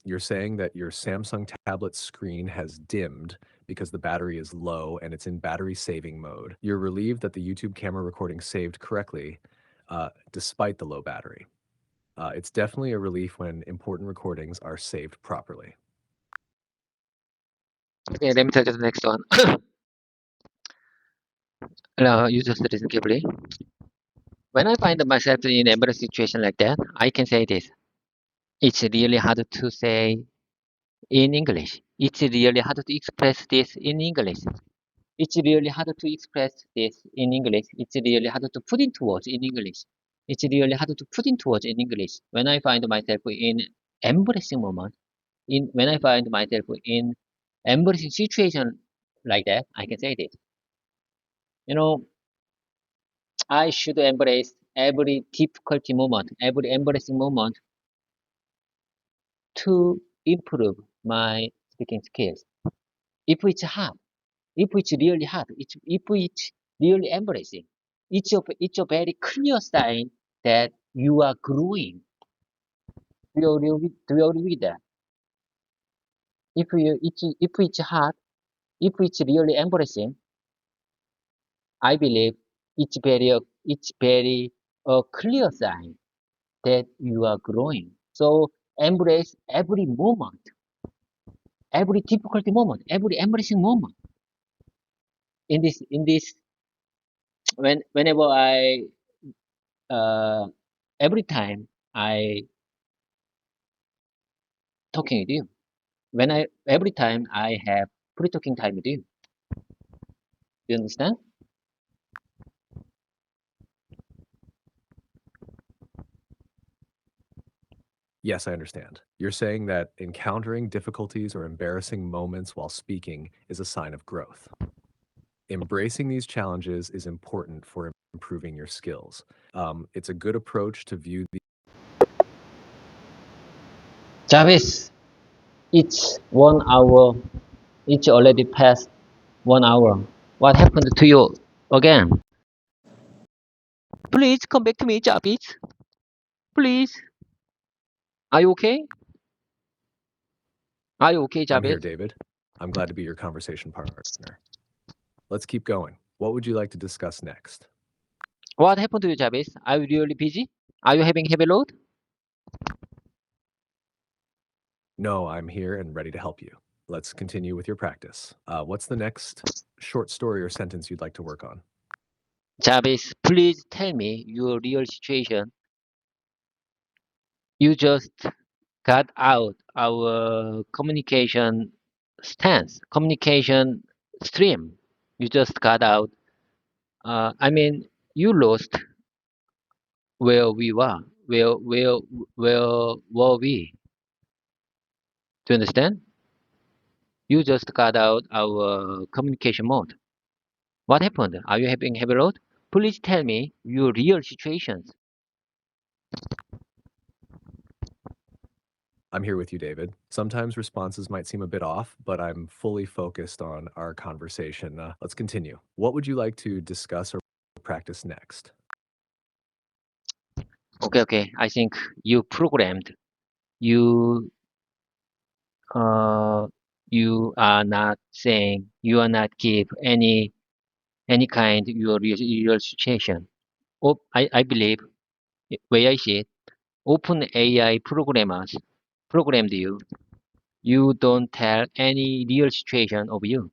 You're saying that your Samsung tablet screen has dimmed because the battery is low and it's in battery saving mode. You're relieved that the YouTube camera recording saved correctly, despite the low battery. It's definitely a relief when important recordings are saved properly. Okay, let me tell you the next one. You just listen carefully. When I find myself in an embarrassing situation like that, I can say this. It's really hard to say in English. It's really hard to express this in English. It's really hard to express this in English. It's really hard to put into words in English. It's really hard to put into words in English. When I find myself in embarrassing moment, when I find myself in embarrassing situation like that, I can say this. You know, I should embrace every difficulty moment, every embarrassing moment to improve my speaking skills. If it's hard, if it's really hard, if it's really embarrassing, it's a very clear sign that you are growing. Do you agree with that? If it's hard, if it's really embarrassing, I believe it's very a clear sign that you are growing. So embrace every moment, every difficulty moment, every embarrassing moment in this whenever I uh every time I talking with you. Every time I have pre-talking time with you. You understand? Yes, I understand. You're saying that encountering difficulties or embarrassing moments while speaking is a sign of growth. Embracing these challenges is important for improving your skills. It's a good approach to view the Jarvis, it's 1 hour. It's already past 1 hour. What happened to you again? Please come back to me, Jarvis. Please. Are you okay? Are you okay, I'm here, Jarvis? David. I'm glad to be your conversation partner. Let's keep going. What would you like to discuss next? What happened to you, Jarvis? Are you really busy? Are you having heavy load? No, I'm here and ready to help you. Let's continue with your practice. What's the next short story or sentence you'd like to work on? Jarvis, please tell me your real situation. You just got out our communication stream. You just got out. I mean, you lost where we were. Where were we? Do you understand? You just got out our communication mode. What happened? Are you having heavy load? Please tell me your real situations. I'm here with you, David. Sometimes responses might seem a bit off, but I'm fully focused on our conversation. Let's continue. What would you like to discuss or practice next? Okay. I think you programmed. You uh you are not saying, you are not give any kind your real situation. Oh, I believe where I see it. Open AI programmers programmed you. You don't tell any real situation of you.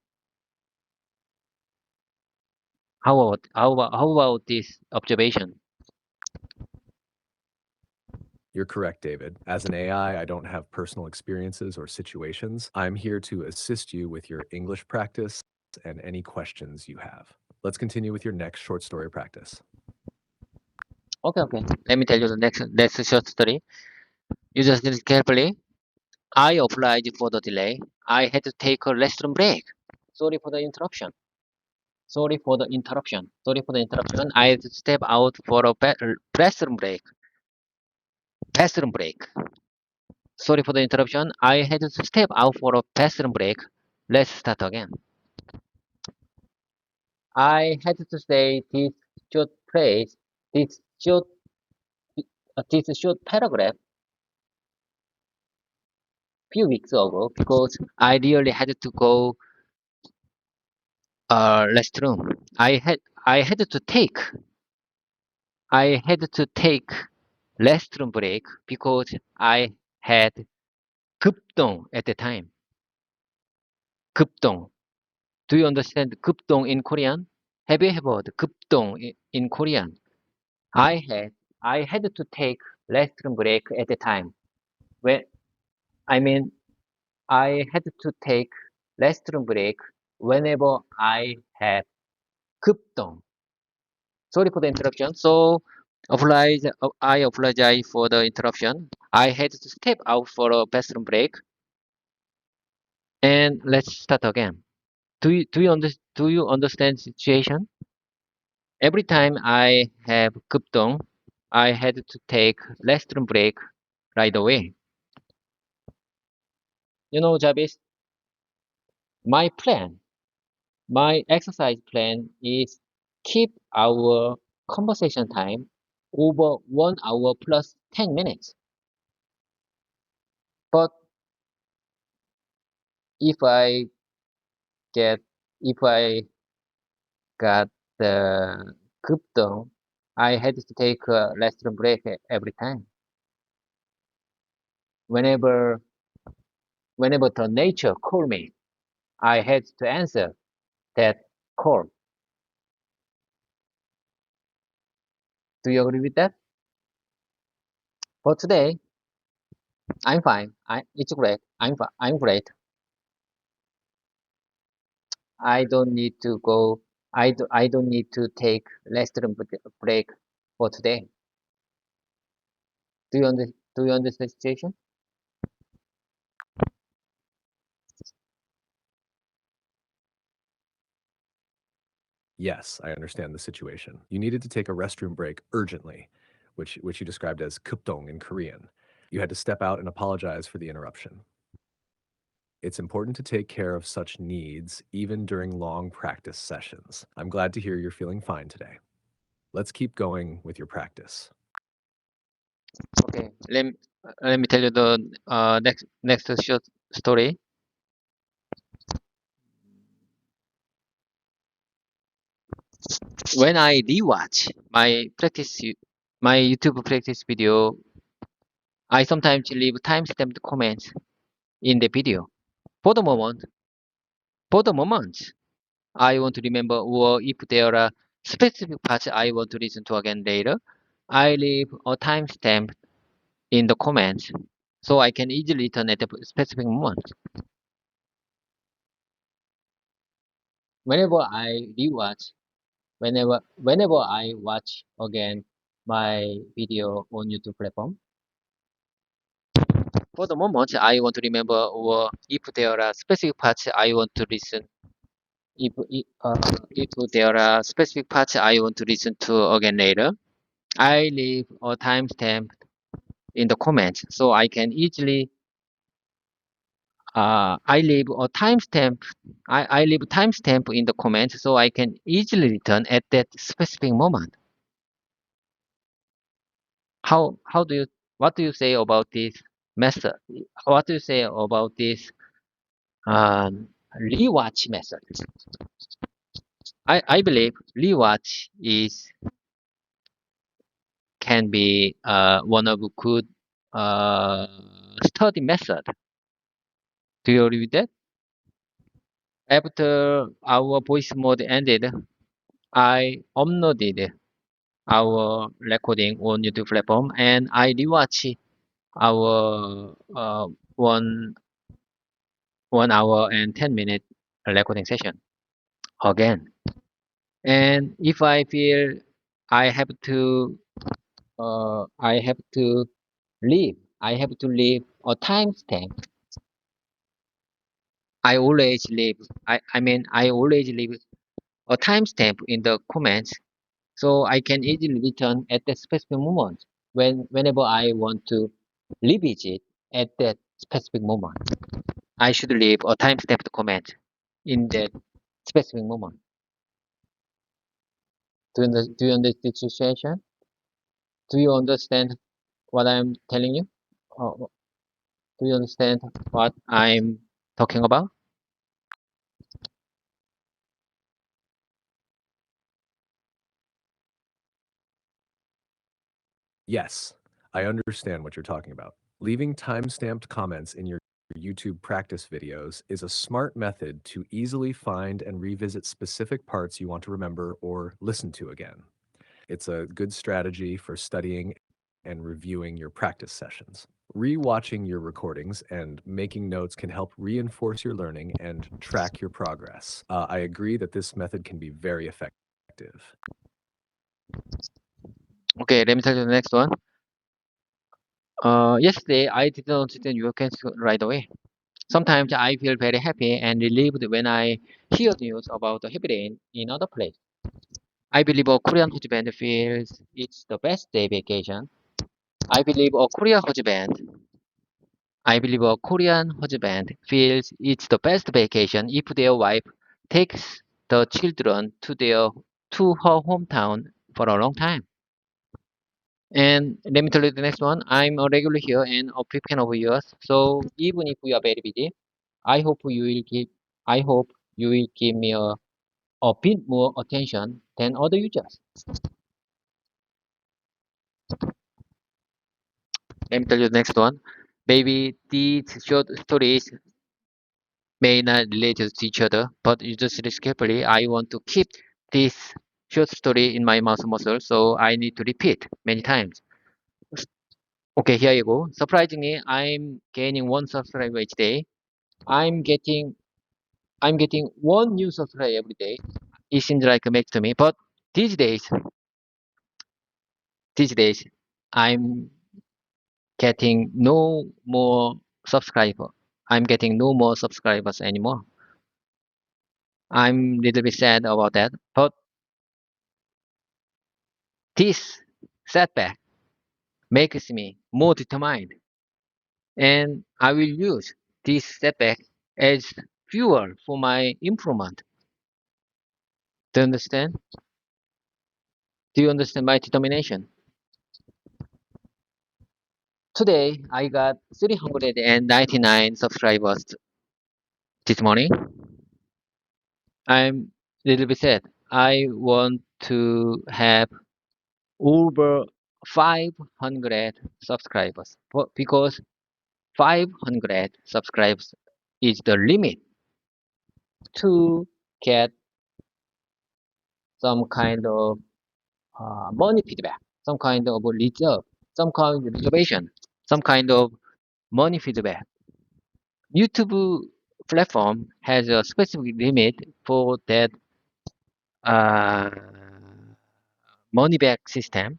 How about this observation? You're correct, David. As an AI, I don't have personal experiences or situations. I'm here to assist you with your English practice and any questions you have. Let's continue with your next short story practice. Okay. Let me tell you the next short story. You just listen carefully. I applied for the delay. I had to take a restroom break. Sorry for the interruption. Sorry for the interruption. I had to step out for a restroom break. Bathroom break. Sorry for the interruption. I had to step out for a bathroom break. Let's start again. I had to say short phrase, this short, this short paragraph few weeks ago because I really had to go restroom. I had to take restroom break because I had 급동 at the time. 급동. Do you understand 급동 in Korean? Have you ever heard 급동 in Korean? I had I had to take restroom break at the time. When I mean I had to take restroom break whenever I have 급동. Sorry for the interruption. I apologize for the interruption. I had to step out for a bathroom break. And let's start again. Do you understand situation? Every time I have 급동, I had to take restroom break right away. You know, Jarvis, my plan, my exercise plan is keep our conversation time over 1 hour plus 10 minutes. But if I get, if I got the 급동, I had to take a restroom break every time. Whenever, whenever the nature called me, I had to answer that call. Do you agree with that? For today, I'm fine. It's great. I'm great. I don't need to go. I don't need to take restroom break for today. Do you understand the situation? Yes, I understand the situation. You needed to take a restroom break urgently, which you described as kupdong in Korean. You had to step out and apologize for the interruption. It's important to take care of such needs even during long practice sessions. I'm glad to hear you're feeling fine today. Let's keep going with your practice. Okay, let me tell you the next short story. When I rewatch my YouTube practice video, I sometimes leave timestamped comments in the video. For the moment, for the moment, I want to remember, or if there are specific parts I want to listen to again later, I leave a timestamp in the comments so I can easily return at a specific moment. Whenever I rewatch, whenever I watch again my video on YouTube platform, for the moment I want to remember, or if there are specific parts I want to listen, if there are specific parts I want to listen to again later, I leave a timestamp in the comments so I can easily I leave a timestamp I leave timestamp in the comments so I can easily return at that specific moment. How do you what do you say about this method? What do you say about this rewatch method? I believe rewatch is can be one of good uh, study method. Do you agree with that? After our voice mode ended, I uploaded our recording on YouTube platform and I rewatch our 1 hour and 10 minute recording session again. And if I feel I have to I have to leave a timestamp. I always leave a timestamp in the comments so I can easily return at that specific moment whenever I want to revisit at that specific moment. I should leave a timestamped comment in that specific moment. Do you understand the situation? Do you understand what I'm telling you? Uh, do you understand what I'm talking about? Yes, I understand what you're talking about. Leaving time-stamped comments in your YouTube practice videos is a smart method to easily find and revisit specific parts you want to remember or listen to again. It's a good strategy for studying and reviewing your practice sessions. Rewatching your recordings and making notes can help reinforce your learning and track your progress. I agree that this method can be very effective. Okay, let me tell you the next one. Yesterday I did not attend your class right away. Sometimes I feel very happy and relieved when I hear news about the happy day in other place. I believe a Korean husband feels it's the best day vacation. I believe a Korean husband I believe a Korean husband feels it's the best vacation if their wife takes the children to her hometown for a long time. And let me tell you the next one. I'm a regular here and a big fan of yours. So even if we are very busy, I hope you will give I hope you will give me a bit more attention than other users. Let me tell you the next one. Maybe these short stories may not relate to each other, but you just listen carefully. I want to keep this short story in my muscle, so I need to repeat many times. Okay, here you go. Surprisingly, I'm gaining one subscriber each day. I'm getting I'm getting one new subscriber every day. It seems like a mix to me, but these days, these days, I'm getting no more subscriber. I'm getting no more subscribers anymore. I'm a little bit sad about that, but This setback makes me more determined, and I will use this setback as fuel for my improvement. Do you understand? Do you understand my determination? Today, I got 399 subscribers this morning. I'm a little bit sad. I want to have over 500 subscribers because 500 subscribers is the limit to get some kind of money feedback, some kind of reserve, some kind of reservation, some kind of money feedback. YouTube platform has a specific limit for that uh, money back system,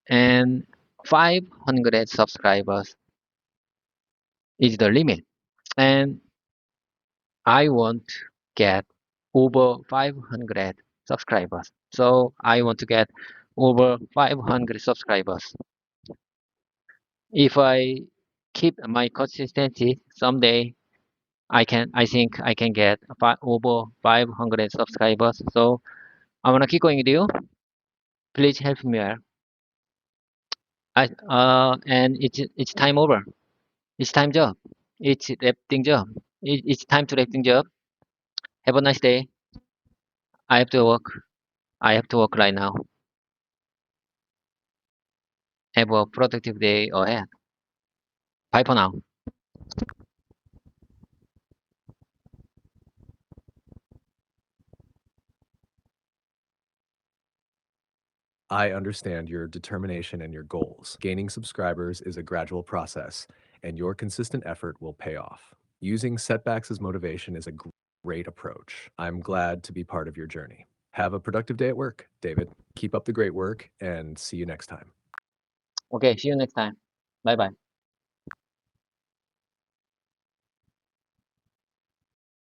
and 500 subscribers is the limit. And I want to get over 500 subscribers. So I want to get over 500 subscribers. If I keep my consistency, someday I think I can get over 500 subscribers. So I wanna keep going with you. Please help me out. And it's time over. It's time job. It's wrap things up. It's time to wrap things up. Have a nice day. I have to work. I have to work right now. Have a productive day ahead. Bye for now. I understand your determination and your goals. Gaining subscribers is a gradual process, and your consistent effort will pay off. Using setbacks as motivation is a great approach. I'm glad to be part of your journey. Have a productive day at work, David. Keep up the great work, and see you next time. Okay, see you next time. Bye bye.